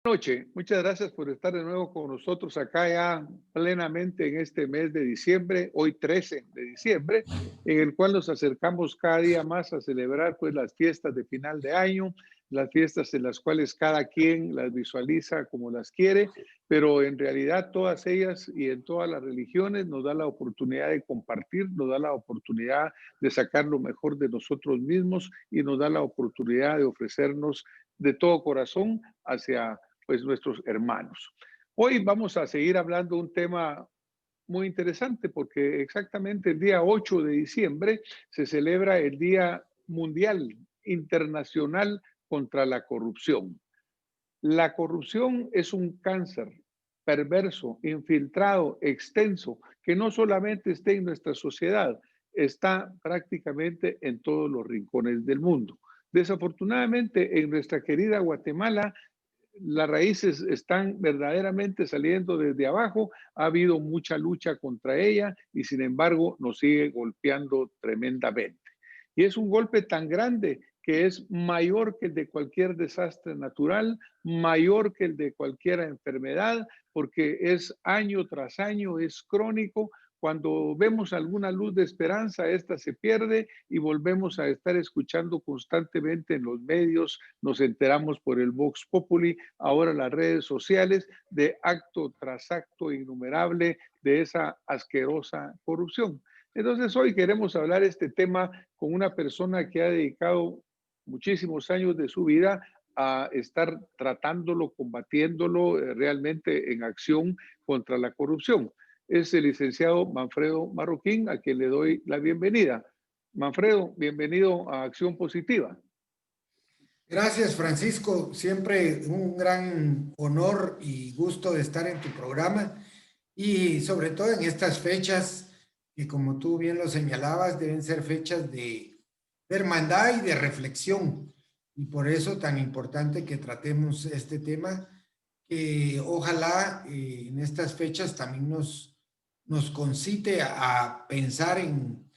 Noche. Muchas gracias por estar de nuevo con nosotros acá ya plenamente en este mes de diciembre, hoy 13 de diciembre, en el cual nos acercamos cada día más a celebrar pues las fiestas de final de año, las fiestas en las cuales cada quien las visualiza como las quiere, pero en realidad todas ellas y en todas las religiones nos da la oportunidad de compartir, nos da la oportunidad de sacar lo mejor de nosotros mismos y nos da la oportunidad de ofrecernos de todo corazón hacia pues nuestros hermanos. Hoy vamos a seguir hablando de un tema muy interesante porque exactamente el día 8 de diciembre se celebra el Día Mundial Internacional contra la Corrupción. La corrupción es un cáncer perverso, infiltrado, extenso, que no solamente está en nuestra sociedad, está prácticamente en todos los rincones del mundo. Desafortunadamente, en nuestra querida Guatemala, las raíces están verdaderamente saliendo desde abajo, ha habido mucha lucha contra ella y sin embargo nos sigue golpeando tremendamente. Y es un golpe tan grande que es mayor que el de cualquier desastre natural, mayor que el de cualquier enfermedad, porque es año tras año, es crónico. Cuando vemos alguna luz de esperanza, esta se pierde y volvemos a estar escuchando constantemente en los medios, nos enteramos por el Vox Populi, ahora las redes sociales, de acto tras acto innumerable de esa asquerosa corrupción. Entonces hoy queremos hablar este tema con una persona que ha dedicado muchísimos años de su vida a estar tratándolo, combatiéndolo realmente en acción contra la corrupción. Es el licenciado Manfredo Marroquín, a quien le doy la bienvenida. Manfredo, bienvenido a Acción Positiva. Gracias, Francisco. Siempre un gran honor y gusto de estar en tu programa y sobre todo en estas fechas que, como tú bien lo señalabas, deben ser fechas de hermandad y de reflexión. Y por eso tan importante que tratemos este tema, que ojalá en estas fechas también nos concite a pensar en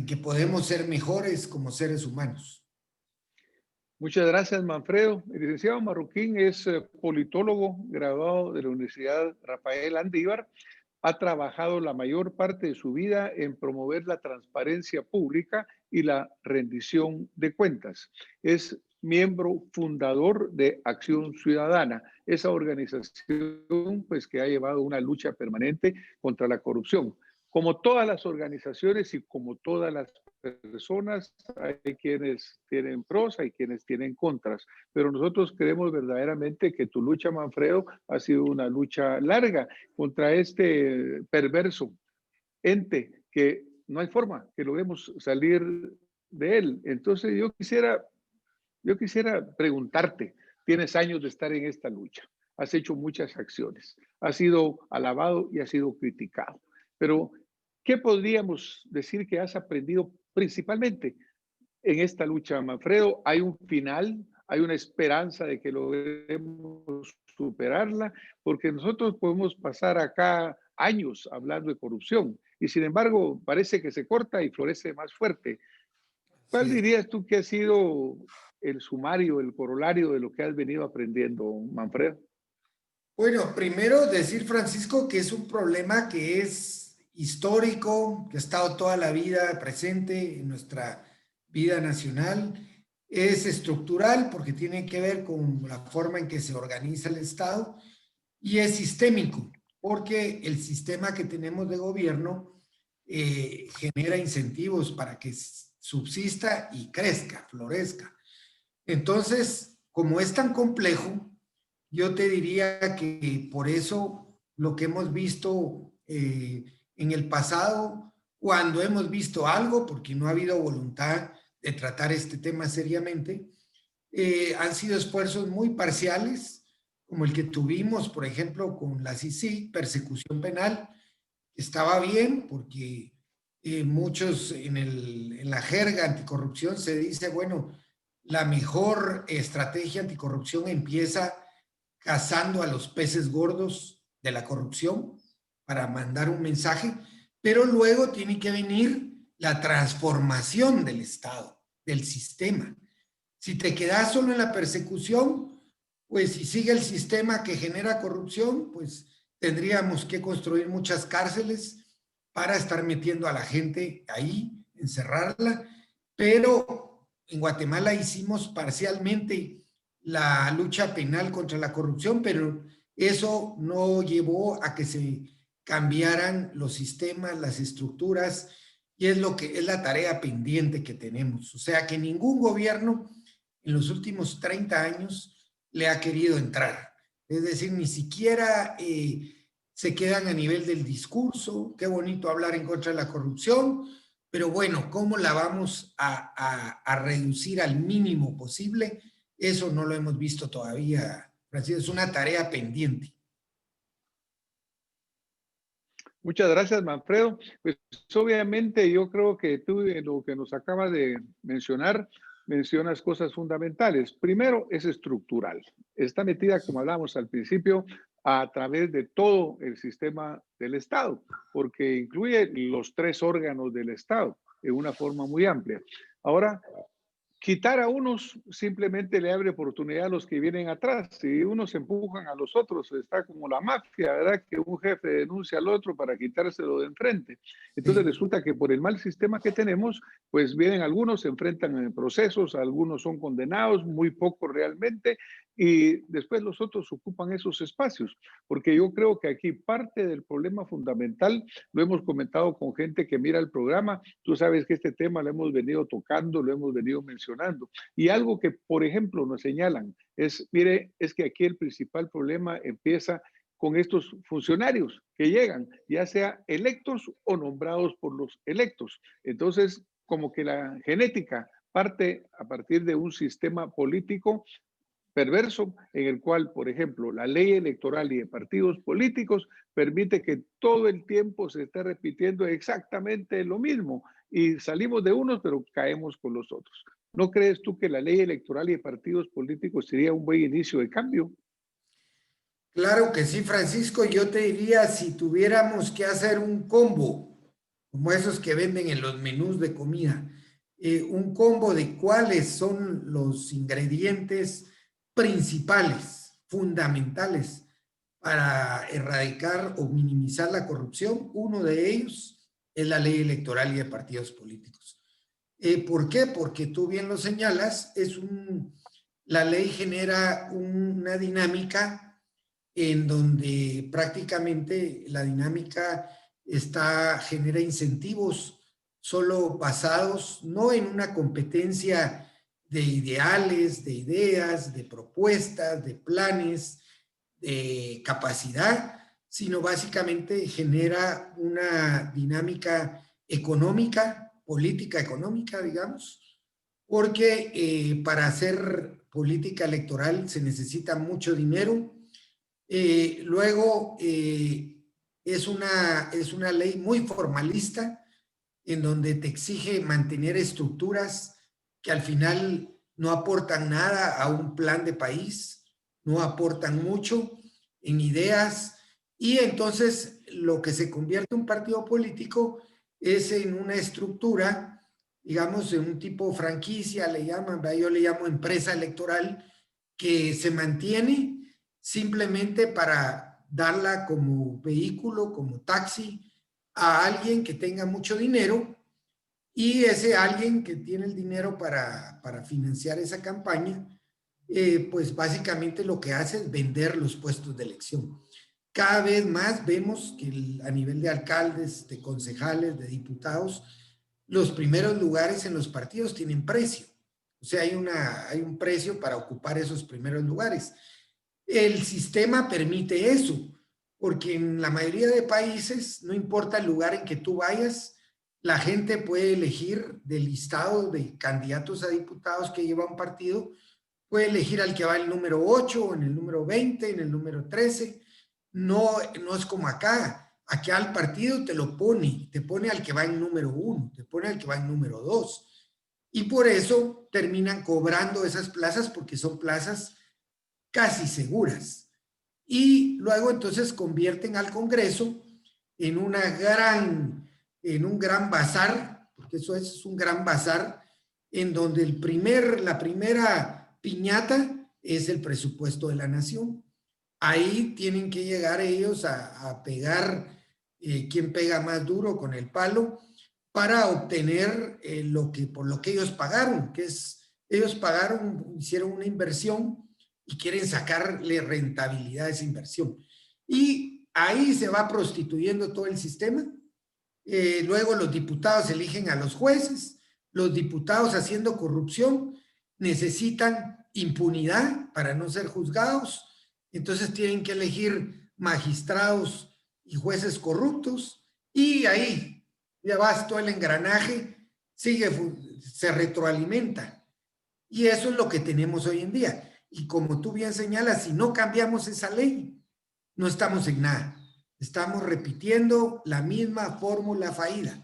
que podemos ser mejores como seres humanos. Muchas gracias, Manfredo. El licenciado Marroquín es politólogo graduado de la Universidad Rafael Andívar. Ha trabajado la mayor parte de su vida en promover la transparencia pública y la rendición de cuentas. Es miembro fundador de Acción Ciudadana, esa organización pues, que ha llevado una lucha permanente contra la corrupción. Como todas las organizaciones y como todas las personas, hay quienes tienen pros, hay quienes tienen contras, pero nosotros creemos verdaderamente que tu lucha, Manfredo, ha sido una lucha larga contra este perverso ente que no hay forma que logremos salir de él. Entonces yo quisiera preguntarte, tienes años de estar en esta lucha, has hecho muchas acciones, has sido alabado y has sido criticado, pero ¿qué podríamos decir que has aprendido principalmente en esta lucha, Manfredo? ¿Hay un final? ¿Hay una esperanza de que logremos superarla? Porque nosotros podemos pasar acá años hablando de corrupción y sin embargo parece que se corta y florece más fuerte. ¿Cuál Así es. dirías tú que ha sido el sumario, el corolario de lo que has venido aprendiendo, Manfredo? Bueno, primero decir, Francisco, que es un problema que es histórico, que ha estado toda la vida presente en nuestra vida nacional. Es estructural porque tiene que ver con la forma en que se organiza el Estado y es sistémico porque el sistema que tenemos de gobierno genera incentivos para que subsista y crezca, florezca. Entonces, como es tan complejo, yo te diría que por eso lo que hemos visto en el pasado, cuando hemos visto algo, porque no ha habido voluntad de tratar este tema seriamente, han sido esfuerzos muy parciales, como el que tuvimos, por ejemplo, con la CICIG, persecución penal, que estaba bien, porque muchos en la jerga anticorrupción se dice, bueno, la mejor estrategia anticorrupción empieza cazando a los peces gordos de la corrupción para mandar un mensaje, pero luego tiene que venir la transformación del Estado, del sistema. Si te quedas solo en la persecución, pues si sigue el sistema que genera corrupción, pues tendríamos que construir muchas cárceles para estar metiendo a la gente ahí, encerrarla, pero en Guatemala hicimos parcialmente la lucha penal contra la corrupción, pero eso no llevó a que se cambiaran los sistemas, las estructuras, y es lo que es la tarea pendiente que tenemos. O sea que ningún gobierno en los últimos 30 años le ha querido entrar. Es decir, ni siquiera se quedan a nivel del discurso. Qué bonito hablar en contra de la corrupción, pero bueno, ¿cómo la vamos a reducir al mínimo posible? Eso no lo hemos visto todavía, Francisco. Es una tarea pendiente. Muchas gracias, Manfredo. Pues obviamente yo creo que tú en lo que nos acabas de mencionar, mencionas cosas fundamentales. Primero, es estructural. Está metida, como hablábamos al principio, a través de todo el sistema del Estado, porque incluye los 3 órganos del Estado en una forma muy amplia. Ahora, quitar a unos simplemente le abre oportunidad a los que vienen atrás. Si unos empujan a los otros, está como la mafia, ¿verdad? Que un jefe denuncia al otro para quitárselo de enfrente. Entonces Sí. resulta que por el mal sistema que tenemos, pues vienen algunos, se enfrentan en procesos, algunos son condenados, muy pocos realmente, y después los otros ocupan esos espacios. Porque yo creo que aquí parte del problema fundamental, lo hemos comentado con gente que mira el programa, tú sabes que este tema lo hemos venido tocando, lo hemos venido mencionando. Y algo que, por ejemplo, nos señalan es, mire, es que aquí el principal problema empieza con estos funcionarios que llegan, ya sea electos o nombrados por los electos. Entonces, como que la genética parte a partir de un sistema político perverso en el cual, por ejemplo, la ley electoral y de partidos políticos permite que todo el tiempo se esté repitiendo exactamente lo mismo y salimos de unos, pero caemos con los otros. ¿No crees tú que la ley electoral y de partidos políticos sería un buen inicio de cambio? Claro que sí, Francisco. Yo te diría, si tuviéramos que hacer un combo, como esos que venden en los menús de comida, un combo de cuáles son los ingredientes principales, fundamentales para erradicar o minimizar la corrupción, uno de ellos es la ley electoral y de partidos políticos. ¿Por qué? Porque tú bien lo señalas, la ley genera una dinámica en donde prácticamente la dinámica genera incentivos solo basados no en una competencia de ideales, de ideas, de propuestas, de planes, de capacidad, sino básicamente genera una dinámica económica, política económica, digamos, porque para hacer política electoral se necesita mucho dinero. Luego, es una ley muy formalista en donde te exige mantener estructuras que al final no aportan nada a un plan de país, no aportan mucho en ideas, y entonces lo que se convierte en un partido político es en una estructura, digamos, en un tipo franquicia, le llaman, yo le llamo empresa electoral, que se mantiene simplemente para darla como vehículo, como taxi a alguien que tenga mucho dinero, y ese alguien que tiene el dinero para financiar esa campaña, pues básicamente lo que hace es vender los puestos de elección. Cada vez más vemos que a nivel de alcaldes, de concejales, de diputados, los primeros lugares en los partidos tienen precio. O sea, hay un precio para ocupar esos primeros lugares. El sistema permite eso, porque en la mayoría de países, no importa el lugar en que tú vayas, la gente puede elegir del listado de candidatos a diputados que lleva un partido, puede elegir al que va en el número 8, en el número 20, en el número 13. No, no es como acá. Acá al partido te pone al que va en número 1, te pone al que va en número 2. Y por eso terminan cobrando esas plazas, porque son plazas casi seguras. Y luego entonces convierten al Congreso en en un gran bazar, porque eso es un gran bazar, en donde la primera piñata es el presupuesto de la nación. Ahí tienen que llegar ellos a pegar, quién pega más duro con el palo para obtener por lo que ellos pagaron, que es, ellos pagaron, hicieron una inversión y quieren sacarle rentabilidad a esa inversión. Y ahí se va prostituyendo todo el sistema. Luego los diputados eligen a los jueces, los diputados haciendo corrupción necesitan impunidad para no ser juzgados, entonces tienen que elegir magistrados y jueces corruptos y ahí ya vas, todo el engranaje sigue, se retroalimenta y eso es lo que tenemos hoy en día. Y como tú bien señalas, si no cambiamos esa ley, no estamos en nada. Estamos repitiendo la misma fórmula fallida.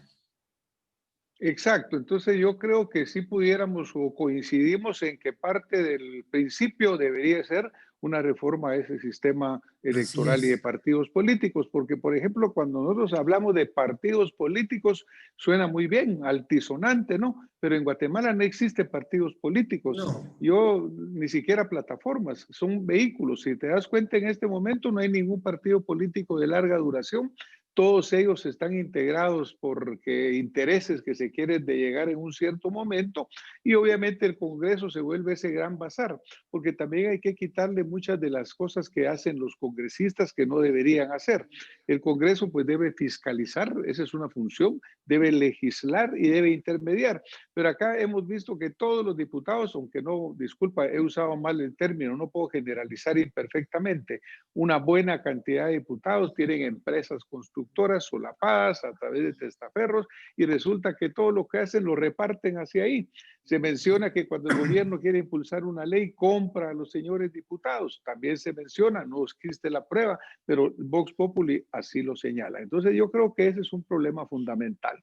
Exacto, entonces yo creo que sí pudiéramos o coincidimos en que parte del principio debería ser una reforma a ese sistema Así electoral y de es. partidos políticos, porque por ejemplo cuando nosotros hablamos de partidos políticos suena muy bien, altisonante, ¿no? Pero en Guatemala no existe partidos políticos, No, yo ni siquiera plataformas, son vehículos. Si te das cuenta en este momento no hay ningún partido político de larga duración. Todos ellos están integrados porque intereses que se quieren de llegar en un cierto momento y obviamente el Congreso se vuelve ese gran bazar, porque también hay que quitarle muchas de las cosas que hacen los congresistas que no deberían hacer. El Congreso pues debe fiscalizar, esa es una función, debe legislar y debe intermediar, pero acá hemos visto que todos los diputados, aunque no, disculpa, he usado mal el término, no puedo generalizar imperfectamente, una buena cantidad de diputados tienen empresas constructoras solapadas a través de testaferros y resulta que todo lo que hacen lo reparten hacia ahí. Se menciona que cuando el gobierno quiere impulsar una ley, compra a los señores diputados. También se menciona, no existe la prueba, pero Vox Populi así lo señala. Entonces yo creo que ese es un problema fundamental.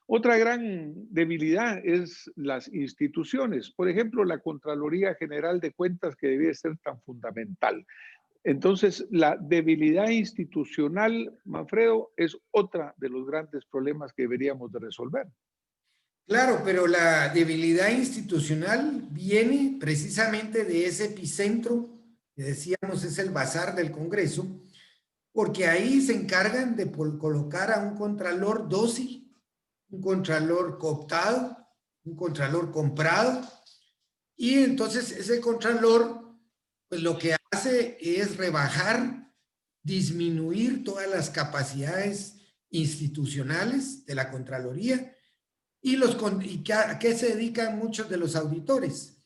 Otra gran debilidad es las instituciones. Por ejemplo, la Contraloría General de Cuentas, que debía ser tan fundamental. Entonces, la debilidad institucional, Manfredo, es otra de los grandes problemas que deberíamos de resolver. claro, pero la debilidad institucional viene precisamente de ese epicentro que decíamos es el bazar del Congreso, porque ahí se encargan de colocar a un contralor dócil, un contralor cooptado, un contralor comprado, y entonces ese contralor, pues lo que hace es rebajar, disminuir todas las capacidades institucionales de la Contraloría y a qué se dedican muchos de los auditores,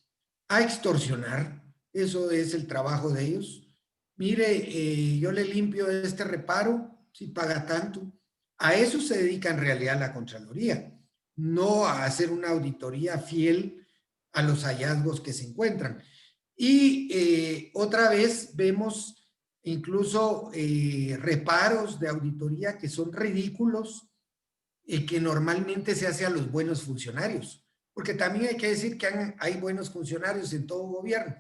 a extorsionar. Eso es el trabajo de ellos. Mire, yo le limpio este reparo si paga tanto. A eso se dedica en realidad la Contraloría, no a hacer una auditoría fiel a los hallazgos que se encuentran. Y otra vez vemos incluso reparos de auditoría que son ridículos, que normalmente se hace a los buenos funcionarios, porque también hay que decir que hay buenos funcionarios en todo gobierno.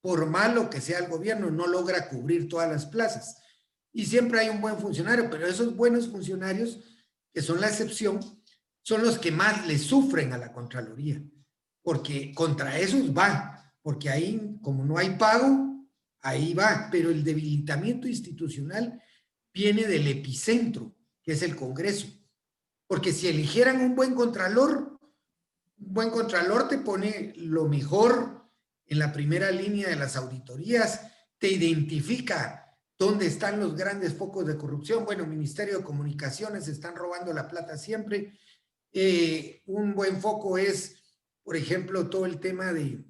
Por malo que sea el gobierno, no logra cubrir todas las plazas. Y siempre hay un buen funcionario, pero esos buenos funcionarios, que son la excepción, son los que más le sufren a la Contraloría, porque contra esos va, porque ahí, como no hay pago, ahí va, pero el debilitamiento institucional viene del epicentro, que es el Congreso. Porque si eligieran un buen contralor te pone lo mejor en la primera línea de las auditorías, te identifica dónde están los grandes focos de corrupción. Bueno, Ministerio de Comunicaciones están robando la plata siempre. Un buen foco es, por ejemplo, todo el tema de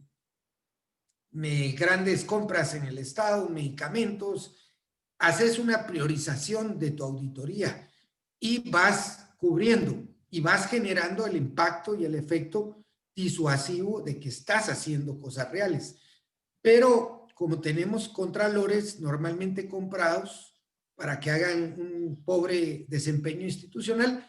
grandes compras en el Estado, medicamentos. Haces una priorización de tu auditoría y vas cubriendo y vas generando el impacto y el efecto disuasivo de que estás haciendo cosas reales. Pero como tenemos contralores normalmente comprados para que hagan un pobre desempeño institucional,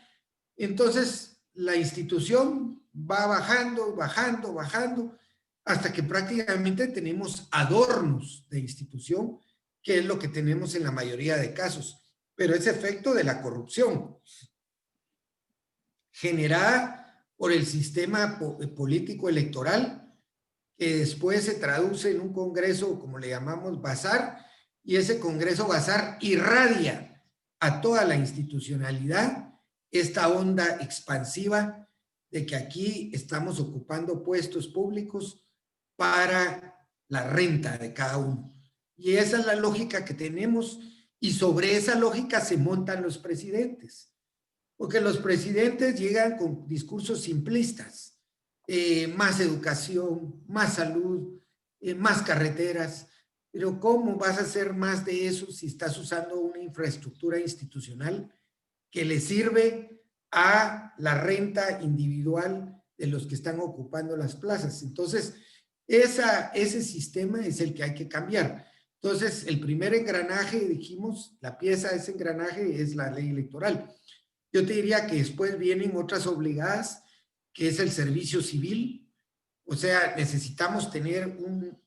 entonces la institución va bajando, bajando, bajando, hasta que prácticamente tenemos adornos de institución, que es lo que tenemos en la mayoría de casos. Pero es efecto de la corrupción generada por el sistema político electoral que después se traduce en un congreso, como le llamamos, bazar, y ese congreso bazar irradia a toda la institucionalidad esta onda expansiva de que aquí estamos ocupando puestos públicos para la renta de cada uno. Y esa es la lógica que tenemos, y sobre esa lógica se montan los presidentes, porque los presidentes llegan con discursos simplistas, más educación, más salud, más carreteras, pero ¿cómo vas a hacer más de eso si estás usando una infraestructura institucional que le sirve a la renta individual de los que están ocupando las plazas? Entonces, ese sistema es el que hay que cambiar. Entonces, el primer engranaje, dijimos, la pieza de ese engranaje es la ley electoral. Yo te diría que después vienen otras obligadas, que es el servicio civil. O sea, necesitamos tener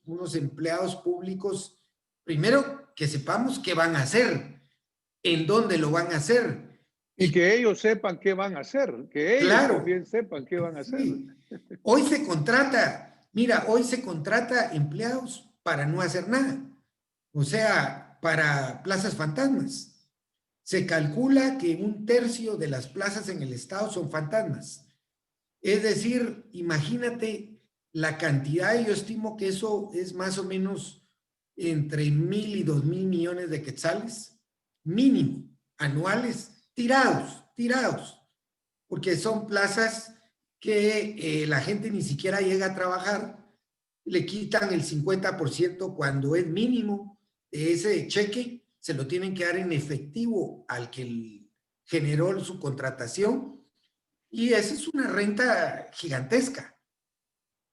unos empleados públicos, primero, que sepamos qué van a hacer, en dónde lo van a hacer. Y que ellos sepan qué van a hacer, que ellos claro, también sepan qué van a hacer. Sí. Hoy se contrata, mira, hoy se contrata empleados para no hacer nada. O sea, para plazas fantasmas. Se calcula que 1/3 de las plazas en el estado son fantasmas. Es decir, imagínate la cantidad, yo estimo que eso es más o menos entre 1,000 y 2,000 millones de quetzales, mínimo, anuales, tirados, porque son plazas que la gente ni siquiera llega a trabajar, le quitan el 50% cuando es mínimo de ese cheque, se lo tienen que dar en efectivo al que generó su contratación, y esa es una renta gigantesca.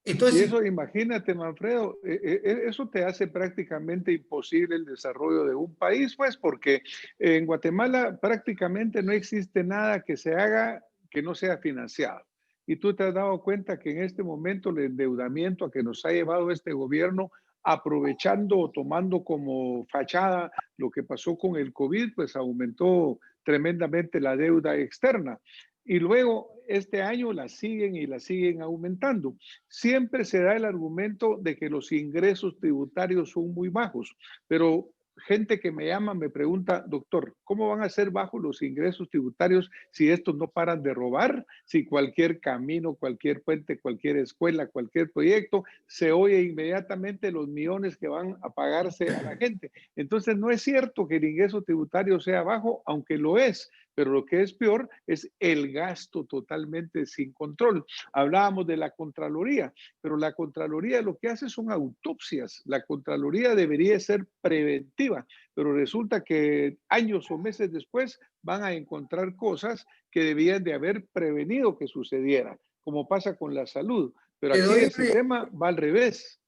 Y Entonces, eso, imagínate, Manfredo, eso te hace prácticamente imposible el desarrollo de un país, pues, porque en Guatemala prácticamente no existe nada que se haga que no sea financiado. Y tú te has dado cuenta que en este momento el endeudamiento a que nos ha llevado este gobierno, aprovechando o tomando como fachada lo que pasó con el COVID, pues aumentó tremendamente la deuda externa. Y luego este año la siguen y la siguen aumentando. Siempre se da el argumento de que los ingresos tributarios son muy bajos, pero gente que me llama me pregunta, doctor, ¿cómo van a ser bajos los ingresos tributarios si estos no paran de robar? Si cualquier camino, cualquier puente, cualquier escuela, cualquier proyecto, se oye inmediatamente los millones que van a pagarse a la gente. Entonces, no es cierto que el ingreso tributario sea bajo, aunque lo es, pero lo que es peor es el gasto totalmente sin control. Hablábamos de la Contraloría, pero la Contraloría lo que hace son autopsias. La Contraloría debería ser preventiva, pero resulta que años o meses después van a encontrar cosas que debían de haber prevenido que sucediera, como pasa con la salud. Pero te aquí doy, el sistema va al revés.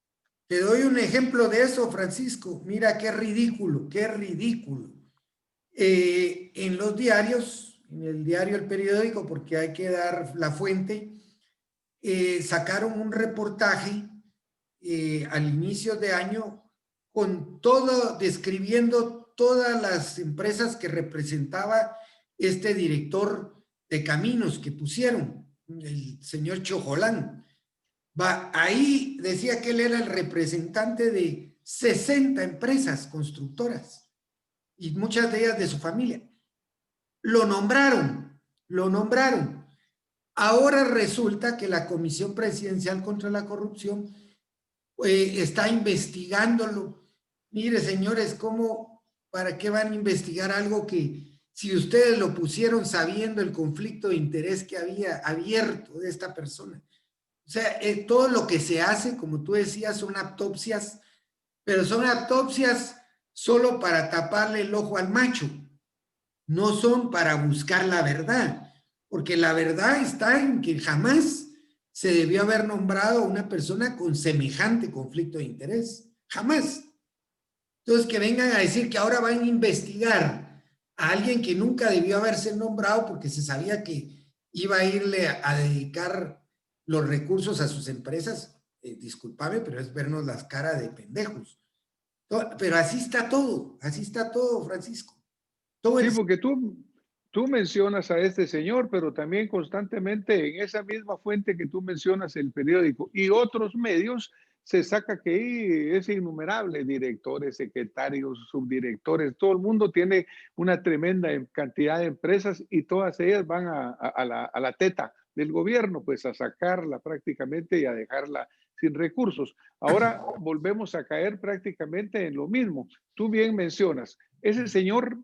te doy un ejemplo de eso, Francisco. Mira qué ridículo, qué ridículo. En los diarios, en el diario El Periódico, porque hay que dar la fuente, sacaron un reportaje al inicio de año con todo, describiendo todas las empresas que representaba este director de caminos que pusieron, el señor Chojolán. Ahí decía que él era el representante de 60 empresas constructoras y muchas de ellas de su familia. Lo nombraron, lo nombraron. Ahora resulta que la Comisión Presidencial contra la Corrupción está investigándolo. Mire, señores, ¿cómo, para qué van a investigar algo que si ustedes lo pusieron sabiendo el conflicto de interés que había abierto de esta persona? O sea, todo lo que se hace, como tú decías, son autopsias, pero son autopsias solo para taparle el ojo al macho, no son para buscar la verdad, porque la verdad está en que jamás se debió haber nombrado a una persona con semejante conflicto de interés, jamás. Entonces, que vengan a decir que ahora van a investigar a alguien que nunca debió haberse nombrado porque se sabía que iba a irle a dedicar los recursos a sus empresas, discúlpame, pero es vernos las caras de pendejos. Pero así está todo, Francisco. Todo Sí, el... porque tú mencionas a este señor, pero también constantemente en esa misma fuente que tú mencionas, el periódico y otros medios, se saca que ahí es innumerable, directores, secretarios, subdirectores, todo el mundo tiene una tremenda cantidad de empresas y todas ellas van a la teta del gobierno, pues a sacarla prácticamente y a dejarla sin recursos. Ahora volvemos a caer prácticamente en lo mismo. Tú bien mencionas, ese señor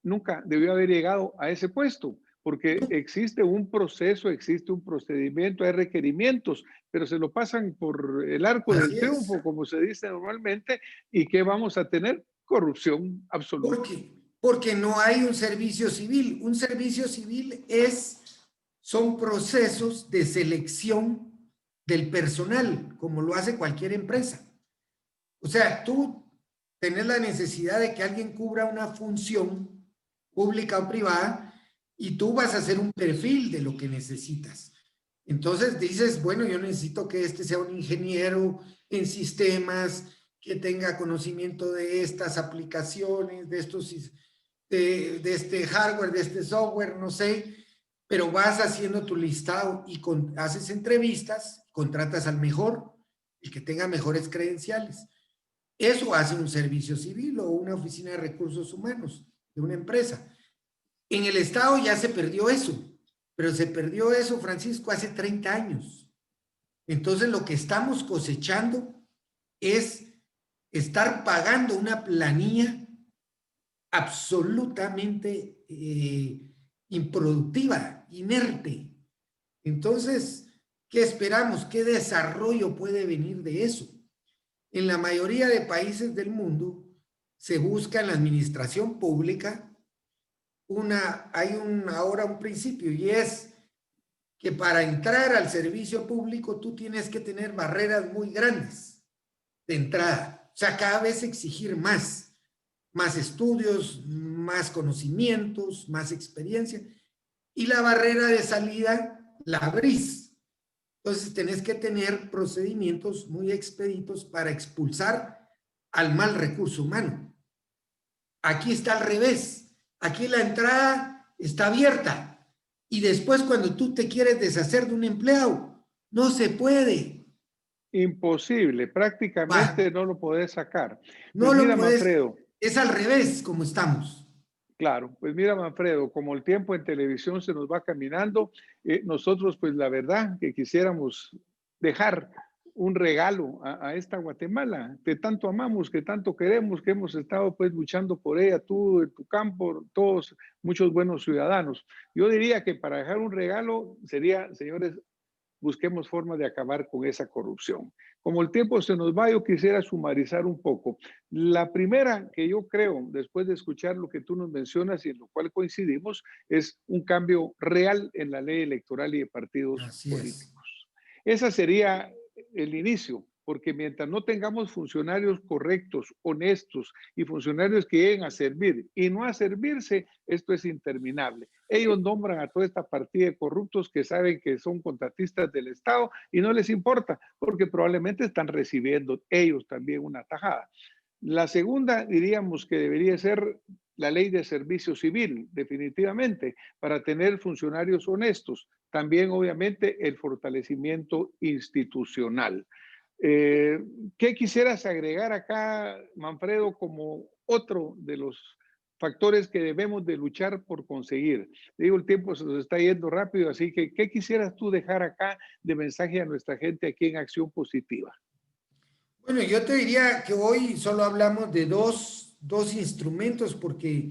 nunca debió haber llegado a ese puesto, porque existe un proceso, existe un procedimiento, hay requerimientos, pero se lo pasan por el arco del Así triunfo, es. como se dice normalmente, y ¿qué vamos a tener? Corrupción ¿Por absoluta. qué? Porque no hay un servicio civil. Un servicio civil son procesos de selección del personal, como lo hace cualquier empresa. O sea, tú tenés la necesidad de que alguien cubra una función pública o privada y tú vas a hacer un perfil de lo que necesitas. Entonces dices, bueno, yo necesito que este sea un ingeniero en sistemas, que tenga conocimiento de estas aplicaciones, de estos, de este hardware, de este software, no sé, pero vas haciendo tu listado y haces entrevistas, contratas al mejor, el que tenga mejores credenciales. Eso hace un servicio civil o una oficina de recursos humanos de una empresa. En el Estado ya se perdió eso, pero se perdió eso, Francisco, hace 30 años. Entonces lo que estamos cosechando es estar pagando una planilla absolutamente improductiva, inerte. Entonces, ¿qué esperamos? ¿Qué desarrollo puede venir de eso? En la mayoría de países del mundo se busca en la administración pública ahora un principio y es que para entrar al servicio público tú tienes que tener barreras muy grandes de entrada. O sea, cada vez exigir más estudios, más conocimientos, más experiencia. Y la barrera de salida la abrís. Entonces tenés que tener procedimientos muy expeditos para expulsar al mal recurso humano. Aquí está al revés. Aquí la entrada está abierta. Y después cuando tú te quieres deshacer de un empleado, no se puede. Imposible, prácticamente Va, no lo podés sacar. no Pues lo mira, puedes. Manfredo, Es al revés como estamos. claro, pues mira, Manfredo, como el tiempo en televisión se nos va caminando, nosotros pues la verdad que quisiéramos dejar un regalo a esta Guatemala que tanto amamos, que tanto queremos, que hemos estado pues luchando por ella, tú en tu campo, todos, muchos buenos ciudadanos. Yo diría que para dejar un regalo sería, señores, busquemos formas de acabar con esa corrupción. Como el tiempo se nos va, yo quisiera sumarizar un poco. La primera que yo creo, después de escuchar lo que tú nos mencionas y en lo cual coincidimos, es un cambio real en la ley electoral y de partidos Así es. políticos. Esa sería el inicio, porque mientras no tengamos funcionarios correctos, honestos y funcionarios que lleguen a servir y no a servirse, esto es interminable. Ellos nombran a toda esta partida de corruptos que saben que son contratistas del Estado y no les importa, porque probablemente están recibiendo ellos también una tajada. La segunda, diríamos que debería ser la ley de servicio civil, definitivamente, para tener funcionarios honestos. También, obviamente, el fortalecimiento institucional. Eh, ¿Qué quisieras agregar acá, Manfredo, como otro de los factores que debemos de luchar por conseguir? Digo, el tiempo se nos está yendo rápido, así que ¿qué quisieras tú dejar acá de mensaje a nuestra gente aquí en Acción Positiva? Bueno, yo te diría que hoy solo hablamos de dos instrumentos porque,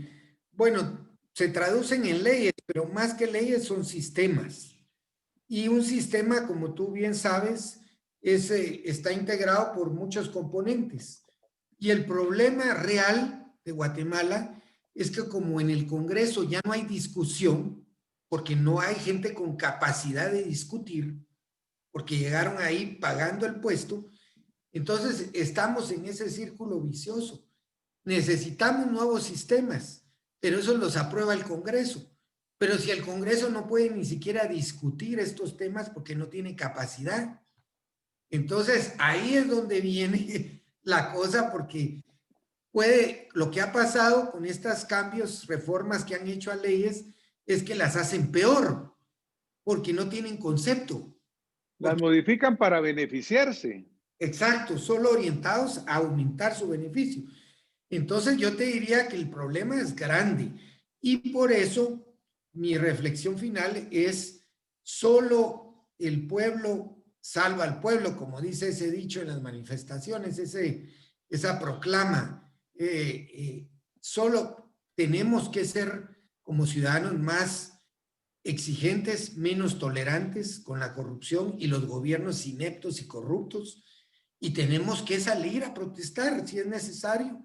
bueno, se traducen en leyes, pero más que leyes son sistemas. Y un sistema, como tú bien sabes, está integrado por muchos componentes. Y el problema real de Guatemala es que como en el Congreso ya no hay discusión, porque no hay gente con capacidad de discutir, porque llegaron ahí pagando el puesto, entonces estamos en ese círculo vicioso. Necesitamos nuevos sistemas, pero eso los aprueba el Congreso. Pero si el Congreso no puede ni siquiera discutir estos temas porque no tiene capacidad, entonces ahí es donde viene la cosa porque lo que ha pasado con estos cambios, reformas que han hecho a leyes, es que las hacen peor porque no tienen concepto. Las Porque modifican para beneficiarse. Exacto, solo orientados a aumentar su beneficio. Entonces yo te diría que el problema es grande y por eso mi reflexión final es solo el pueblo salva al pueblo, como dice ese dicho en las manifestaciones, esa proclama. Solo tenemos que ser como ciudadanos más exigentes, menos tolerantes con la corrupción y los gobiernos ineptos y corruptos, y tenemos que salir a protestar si es necesario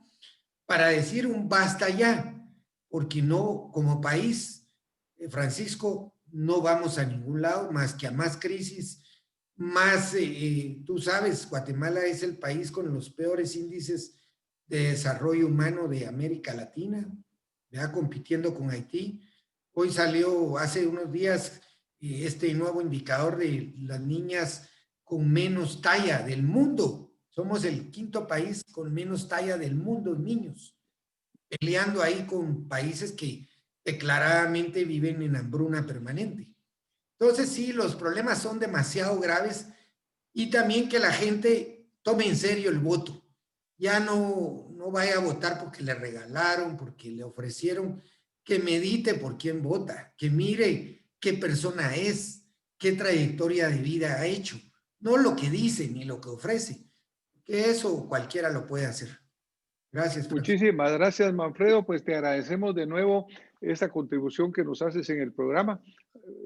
para decir un basta ya, porque no, como país, Francisco, no vamos a ningún lado más que a más crisis, más, tú sabes, Guatemala es el país con los peores índices de desarrollo humano de América Latina, ya compitiendo con Haití. Hoy salió hace unos días este nuevo indicador de las niñas con menos talla del mundo. Somos el quinto país con menos talla del mundo, niños, peleando ahí con países que declaradamente viven en hambruna permanente. Entonces, sí, los problemas son demasiado graves y también que la gente tome en serio el voto. Ya no vaya a votar porque le regalaron, porque le ofrecieron, que medite por quién vota, que mire qué persona es, qué trayectoria de vida ha hecho, no lo que dice ni lo que ofrece, que eso cualquiera lo puede hacer. Gracias, Francisco. Muchísimas gracias, Manfredo. Pues te agradecemos de nuevo esta contribución que nos haces en el programa.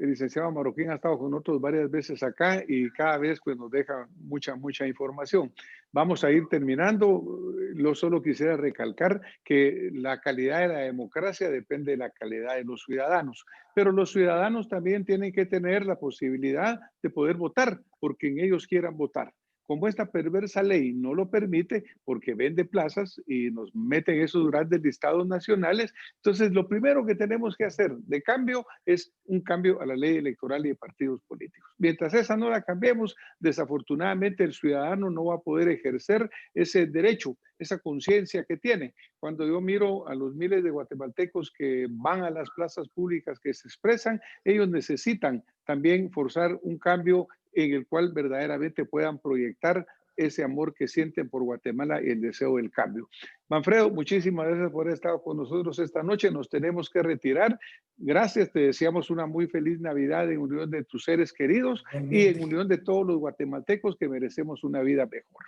El licenciado Marroquín ha estado con nosotros varias veces acá y cada vez pues nos deja mucha información. Vamos a ir terminando. Yo solo quisiera recalcar que la calidad de la democracia depende de la calidad de los ciudadanos, pero los ciudadanos también tienen que tener la posibilidad de poder votar por quien ellos quieran votar. Como esta perversa ley no lo permite porque vende plazas y nos meten esos grandes listados nacionales, entonces lo primero que tenemos que hacer de cambio es un cambio a la ley electoral y de partidos políticos. Mientras esa no la cambiemos, desafortunadamente el ciudadano no va a poder ejercer ese derecho, esa conciencia que tiene. Cuando yo miro a los miles de guatemaltecos que van a las plazas públicas, que se expresan, ellos necesitan también forzar un cambio en el cual verdaderamente puedan proyectar ese amor que sienten por Guatemala y el deseo del cambio. Manfredo, muchísimas gracias por haber estado con nosotros esta noche. Nos tenemos que retirar. Gracias, te deseamos una muy feliz Navidad en unión de tus seres queridos y en Realmente. unión de todos los guatemaltecos que merecemos una vida mejor.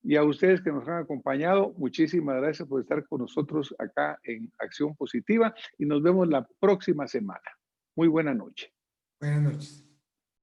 Y a ustedes que nos han acompañado, muchísimas gracias por estar con nosotros acá en Acción Positiva y nos vemos la próxima semana. Muy buena noche. Buenas noches.